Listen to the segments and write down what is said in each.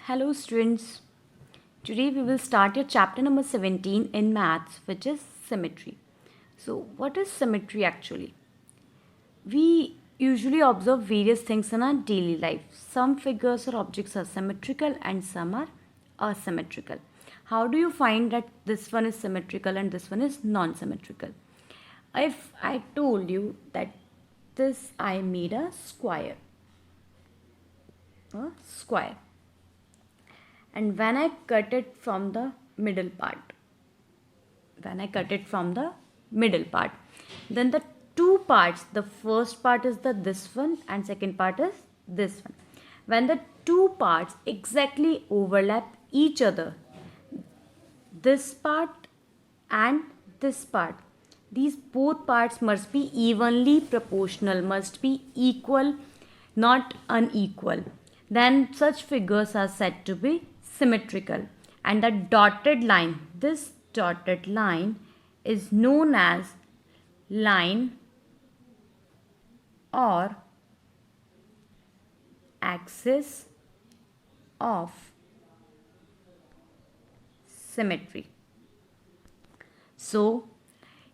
Hello students. Today we will start your chapter number 17 in maths, which is symmetry. So what is symmetry actually? We usually observe various things in our daily life. Some figures or objects are symmetrical and some are asymmetrical. How do you find that this one is symmetrical and this one is non-symmetrical? If I told you that this I made a square, and when I cut it from the middle part, then the two parts, the first part is this one and second part is this one. When the two parts exactly overlap each other, this part and this part, these both parts must be evenly proportional, must be equal, not unequal. Then such figures are said to be symmetrical. And the dotted line, this dotted line is known as line or axis of symmetry. So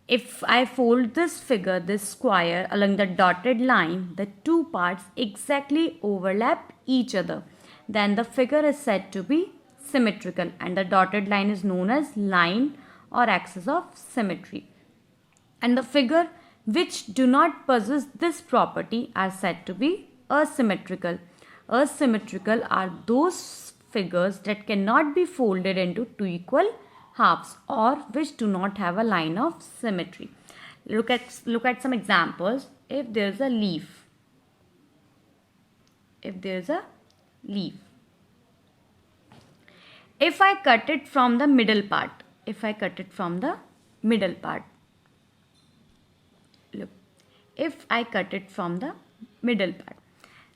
if I fold this figure, this square, along the dotted line, the two parts exactly overlap each other. Then the figure is said to be symmetrical and the dotted line is known as line or axis of symmetry. And the figure which do not possess this property are said to be asymmetrical. Asymmetrical are those figures that cannot be folded into two equal halves or which do not have a line of symmetry. Look at some examples. If there is a leaf, if I cut it from the middle part, look, if I cut it from the middle part,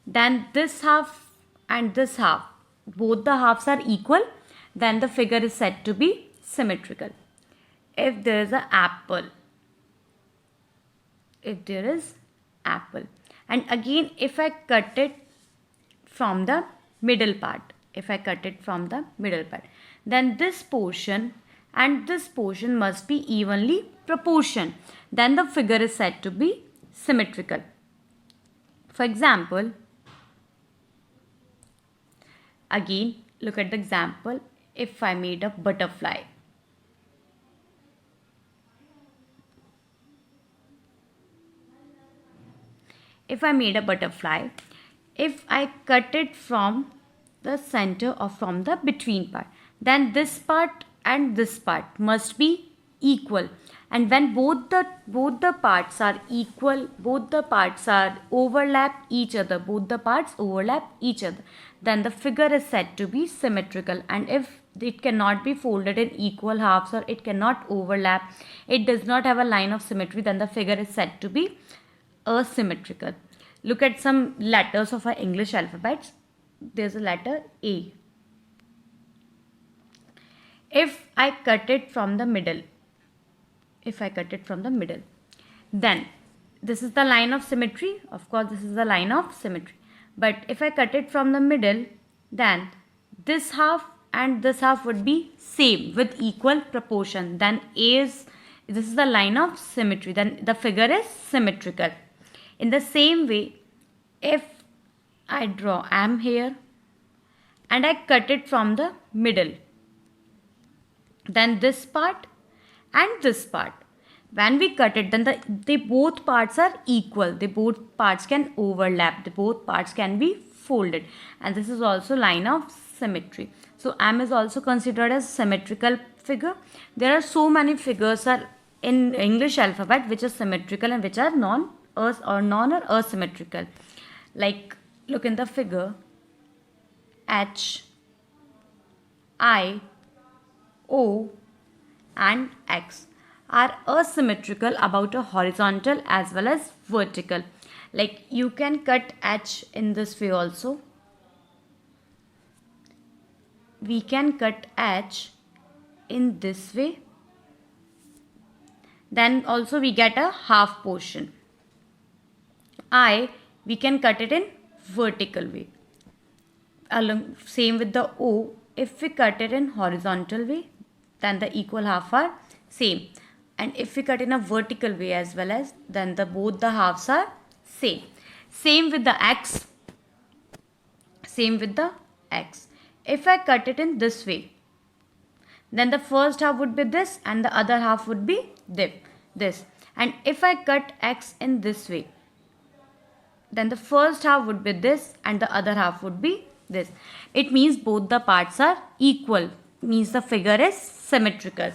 then this half and this half, both the halves are equal, then the figure is said to be symmetrical. If there is an apple, and again if I cut it from the middle part, then this portion and this portion must be evenly proportioned. Then the figure is said to be symmetrical. For example, again look at the example. If I made a butterfly, if I cut it from the center or from the between part, then this part and this part must be equal. And when both the parts are equal, both the parts overlap each other, then the figure is said to be symmetrical. And if it cannot be folded in equal halves or it cannot overlap, it does not have a line of symmetry, then the figure is said to be asymmetrical. Look at some letters of our English alphabets. There's a letter A. If I cut it from the middle, then this is the line of symmetry. Of course, this is the line of symmetry. But if I cut it from the middle, then this half and this half would be same with equal proportion. Then this is the line of symmetry. Then the figure is symmetrical. In the same way, if I draw M here and I cut it from the middle, then this part and this part, when we cut it, then they both parts are equal. They both parts can overlap. The both parts can be folded. And this is also line of symmetry. So M is also considered as symmetrical figure. There are so many figures are in English alphabet which are symmetrical and which are non or asymmetrical. Like look in the figure, H, I, O and X are asymmetrical about a horizontal as well as vertical. Like you can cut H in this way also. We can cut H in this way. Then also we get a half portion. I, we can cut it in vertical way. along, same with the O, if we cut it in horizontal way, then the equal half are same. And if we cut in a vertical way as well as, then the both the halves are same. Same with the X. Same with the X. If I cut it in this way, then the first half would be this and the other half would be this. And if I cut X in this way, then the first half would be this and the other half would be this. It means both the parts are equal. Means the figure is symmetrical.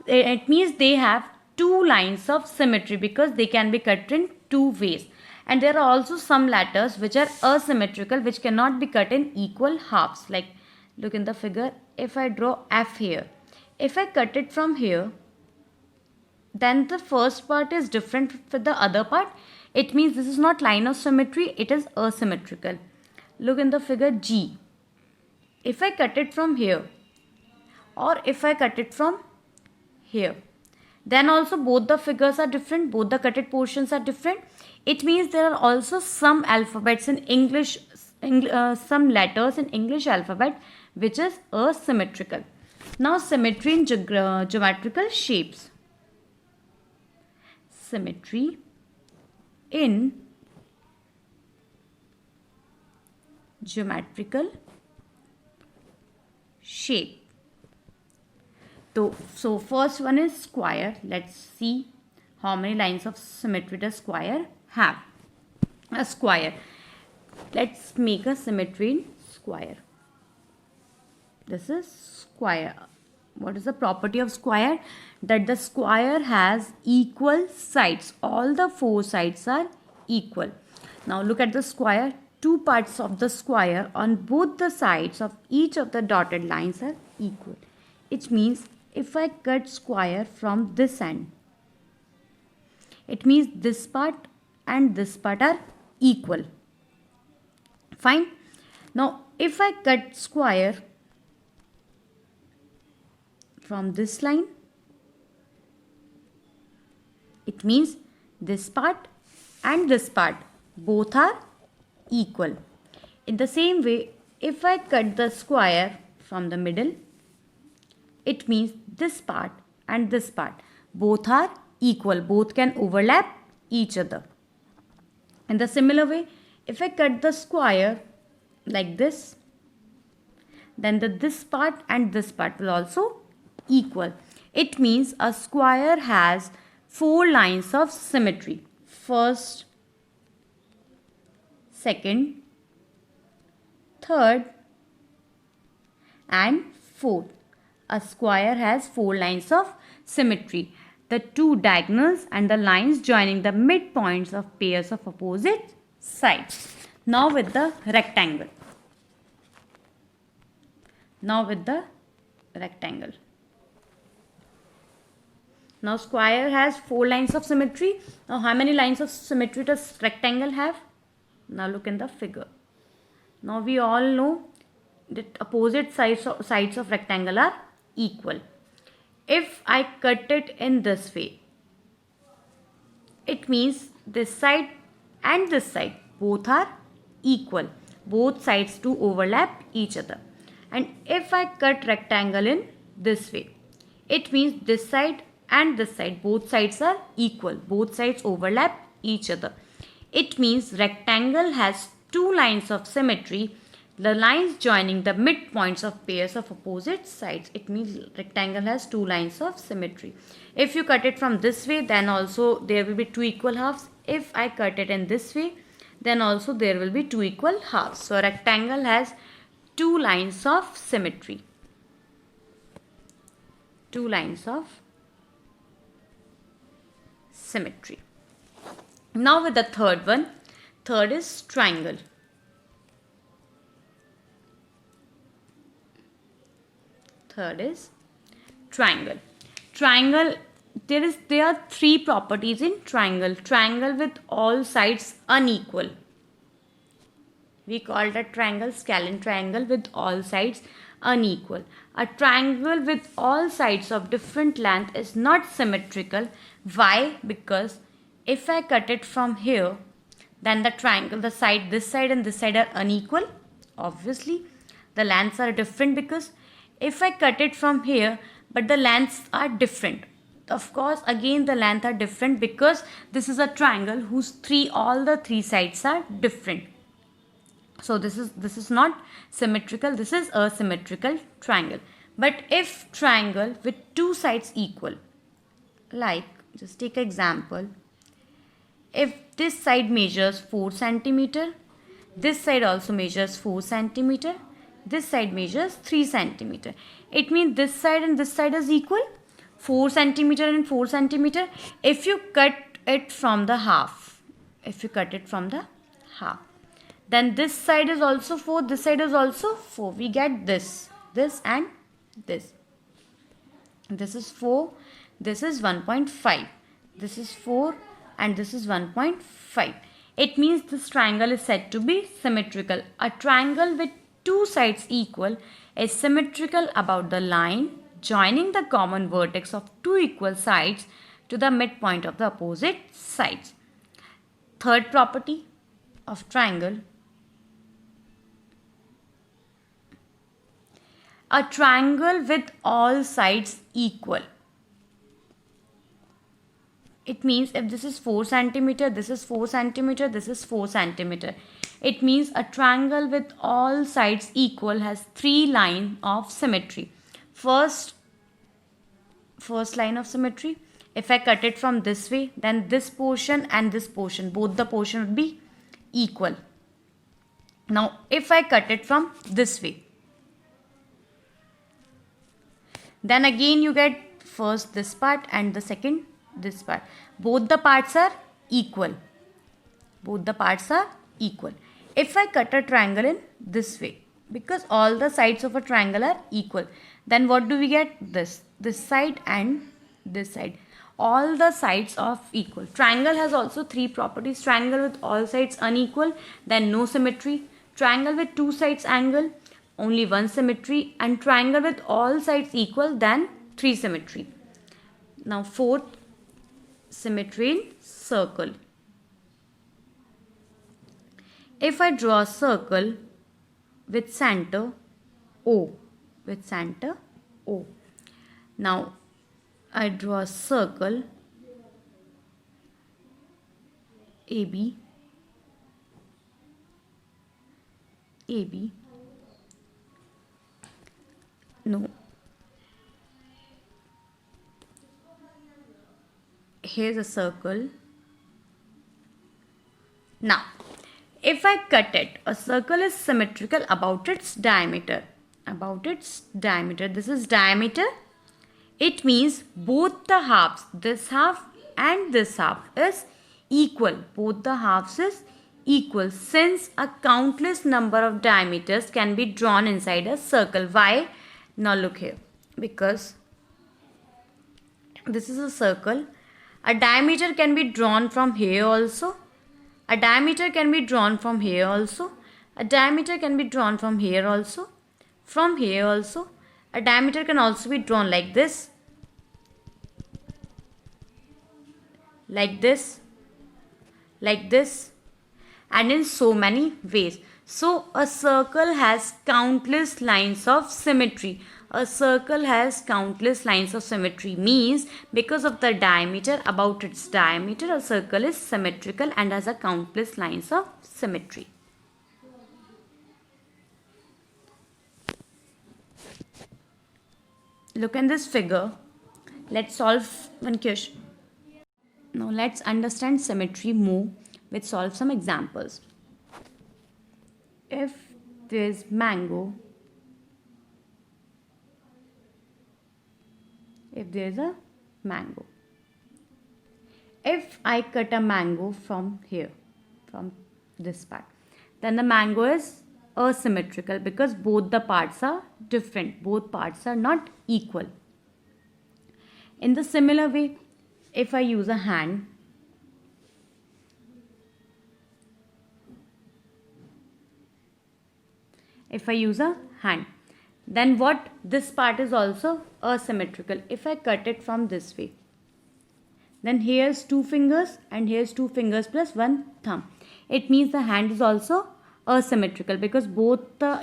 It means they have two lines of symmetry because they can be cut in two ways. And there are also some letters which are asymmetrical, which cannot be cut in equal halves. Like look in the figure, if I draw F here, if I cut it from here, then the first part is different with the other part. It means this is not line of symmetry, it is asymmetrical. Look in the figure G. If I cut it from here or if I cut it from here, then also both the figures are different, both the cutted portions are different. It means there are also some alphabets in English, some letters in English alphabet which is asymmetrical. Now symmetry in geometrical shapes. Symmetry in geometrical shape. So first one is square. Let's see how many lines of symmetry does square have. A square. Let's make a symmetry in square. This is square. What is the property of square? That the square has equal sides. All the four sides are equal. Now look at the square. Two parts of the square on both the sides of each of the dotted lines are equal. It means if I cut square from this end, it means this part and this part are equal. Fine. Now if I cut square from this line, it means this part and this part both are equal. In the same way, if I cut the square from the middle, it means this part and this part both are equal, both can overlap each other. In the similar way, if I cut the square like this, then this part and this part will also equal. It means a square has four lines of symmetry. First, second, third and fourth. A square has four lines of symmetry. The two diagonals and the lines joining the midpoints of pairs of opposite sides. Now with the rectangle. Now square has four lines of symmetry. Now how many lines of symmetry does rectangle have? Now look in the figure. Now we all know that opposite sides of rectangle are equal. If I cut it in this way, it means this side and this side both are equal. Both sides do overlap each other. And if I cut rectangle in this way, it means this side and this side, both sides are equal. Both sides overlap each other. It means rectangle has two lines of symmetry, the lines joining the midpoints of pairs of opposite sides. It means rectangle has two lines of symmetry. If you cut it from this way, then also there will be two equal halves. If I cut it in this way, then also there will be two equal halves. So rectangle has two lines of symmetry. Two lines of symmetry. Now with the third one. Third is triangle. Third is triangle. Triangle, there are three properties in triangle. Triangle with all sides unequal. We call that triangle scalene triangle with all sides unequal. A triangle with all sides of different length is not symmetrical. Why? Because if I cut it from here, then the triangle, the side, this side and this side are unequal. Obviously, the lengths are different because if I cut it from here, but the lengths are different. Of course, again the length are different because this is a triangle whose all the three sides are different. So this is not symmetrical, this is a symmetrical triangle. But if triangle with two sides equal, like just take example, if this side measures 4 centimeter, this side also measures 4 centimeter, this side measures 3 centimeter. It means this side and this side is equal, 4 centimeter and 4 centimeter. If you cut it from the half, then this side is also 4, this side is also 4. We get this and this. This is 4, this is 1.5. This is 4 and this is 1.5. It means this triangle is said to be symmetrical. A triangle with two sides equal is symmetrical about the line joining the common vertex of two equal sides to the midpoint of the opposite sides. Third property of triangle. A triangle with all sides equal. It means if this is 4 centimeter, this is 4 centimeter, this is 4 centimeter. It means a triangle with all sides equal has three lines of symmetry. First line of symmetry, if I cut it from this way, then this portion and this portion, both the portion would be equal. Now, if I cut it from this way, then again you get first this part and the second this part. Both the parts are equal. If I cut a triangle in this way, because all the sides of a triangle are equal, then what do we get? This side and this side. All the sides of equal. Triangle has also three properties. Triangle with all sides unequal, then no symmetry. Triangle with two sides angle, only one symmetry. And triangle with all sides equal, then three symmetry. Now fourth, symmetry in circle. If I draw a circle with center O, now I draw a circle AB, no, here's a circle. Now, if I cut it, a circle is symmetrical about its diameter. This is diameter. It means both the halves, this half and this half, is equal. Both the halves is equal, since a countless number of diameters can be drawn inside a circle. Why? Now look here. Because this is a circle. A diameter can be drawn from here also. A diameter can be drawn from here also. A diameter can be drawn from here also. From here also. A diameter can also be drawn like this. Like this. Like this. And in so many ways. So a circle has countless lines of symmetry. A circle has countless lines of symmetry means because of the diameter, about its diameter, a circle is symmetrical and has a countless lines of symmetry. Look in this figure. Let's solve one question. Now let's understand symmetry more with solve some examples. If there is mango, if there is a mango, if I cut a mango from here, from this part, then the mango is asymmetrical because both the parts are different, both parts are not equal. In the similar way, if I use a hand, then what? This part is also asymmetrical. If I cut it from this way, then here's two fingers and here's two fingers plus one thumb. It means the hand is also asymmetrical because both the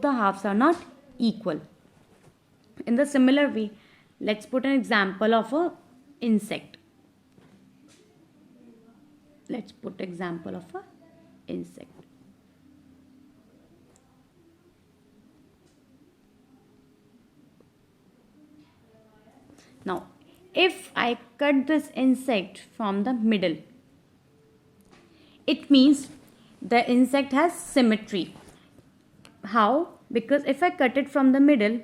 halves are not equal. In the similar way, let's put an example of a insect. Let's put example of a insect. Now, if I cut this insect from the middle, it means the insect has symmetry. How? Because if I cut it from the middle,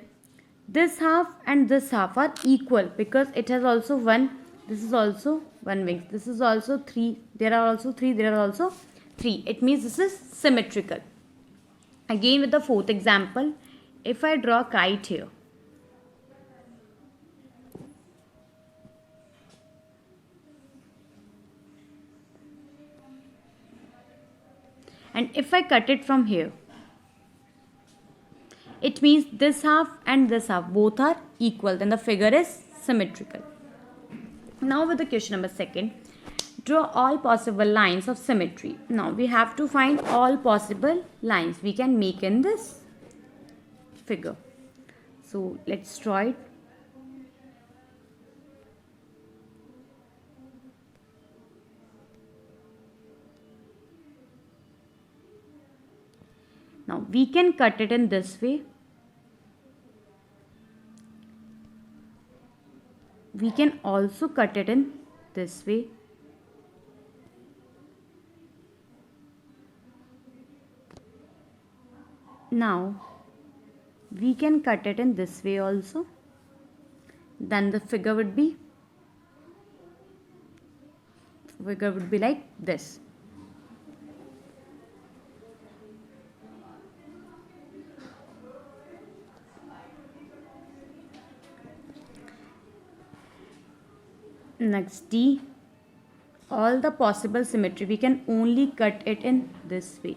this half and this half are equal because it has also one. This is also one wing. This is also three. There are also three. There are also three. It means this is symmetrical. Again with the fourth example, if I draw a kite here, and if I cut it from here, it means this half and this half both are equal, then the figure is symmetrical. Now with the question number 2, draw all possible lines of symmetry. Now we have to find all possible lines we can make in this figure. So let's draw it. Now we can cut it in this way. We can also cut it in this way. Now we can cut it in this way also. Then the figure would be like this. Next D, all the possible symmetry, we can only cut it in this way.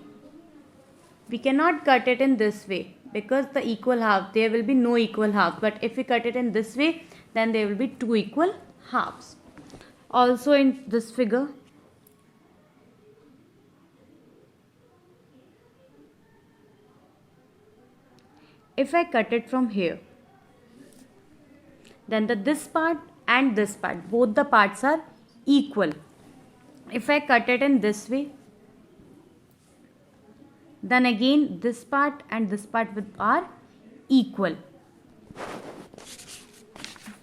We cannot cut it in this way because the equal half, there will be no equal half. But if we cut it in this way, then there will be two equal halves. Also in this figure, if I cut it from here, then this part and this part, both the parts are equal. If I cut it in this way, then again this part and this part are equal.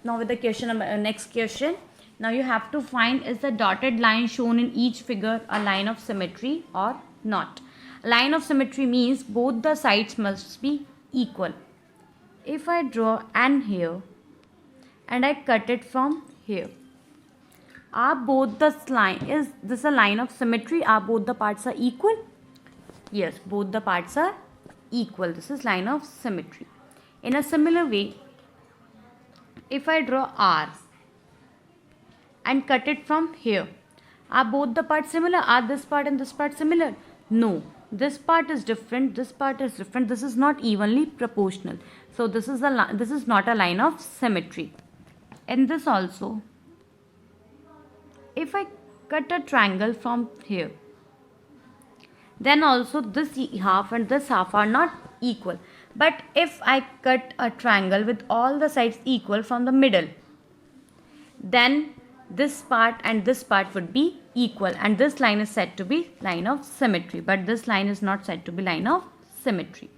Now with the question number, next question. Now you have to find, is the dotted line shown in each figure a line of symmetry or not? Line of symmetry means both the sides must be equal. If I draw an here and I cut it from here, are both the line, is this a line of symmetry? Are both the parts are equal? Yes, both the parts are equal. This is line of symmetry. In a similar way, if I draw R and cut it from here, are both the parts similar? Are this part and this part similar? No, this part is different, this part is different. This is not evenly proportional. So this is not a line of symmetry. And this also, if I cut a triangle from here, then also this half and this half are not equal. But if I cut a triangle with all the sides equal from the middle, then this part and this part would be equal, and this line is said to be line of symmetry, but this line is not said to be line of symmetry.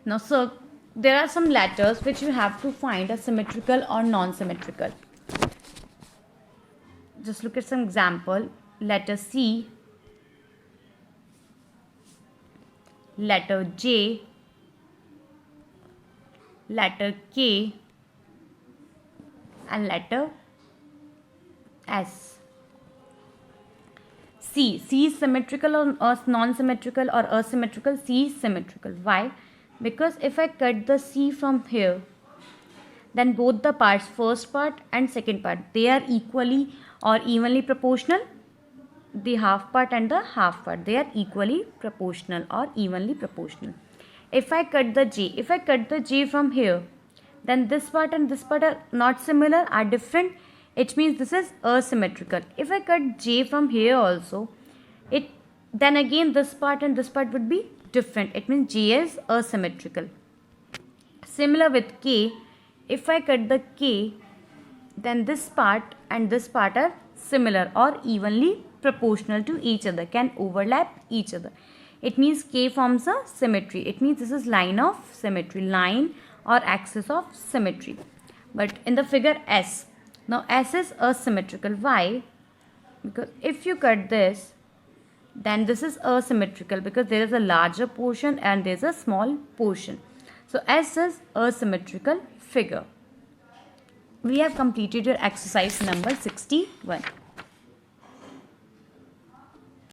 Now, so there are some letters which you have to find are symmetrical or non-symmetrical. Just look at some example. Letter C, letter J, letter K, and letter S. C is symmetrical or non-symmetrical or asymmetrical? C is symmetrical. Why? Because if I cut the C from here, then both the parts, first part and second part, they are equally or evenly proportional. The half part and the half part, they are equally proportional or evenly proportional. If I cut the J from here, then this part and this part are not similar, are different. It means this is asymmetrical. If I cut J from here also, then again this part and this part would be different. It means J is asymmetrical. Similar with K, if I cut the K, then this part and this part are similar or evenly proportional to each other, can overlap each other. It means K forms a symmetry. It means this is line of symmetry, line or axis of symmetry. But in the figure S, now S is asymmetrical. Why? Because if you cut this, then this is asymmetrical because there is a larger portion and there is a small portion. So S is asymmetrical figure. We have completed your exercise number 61.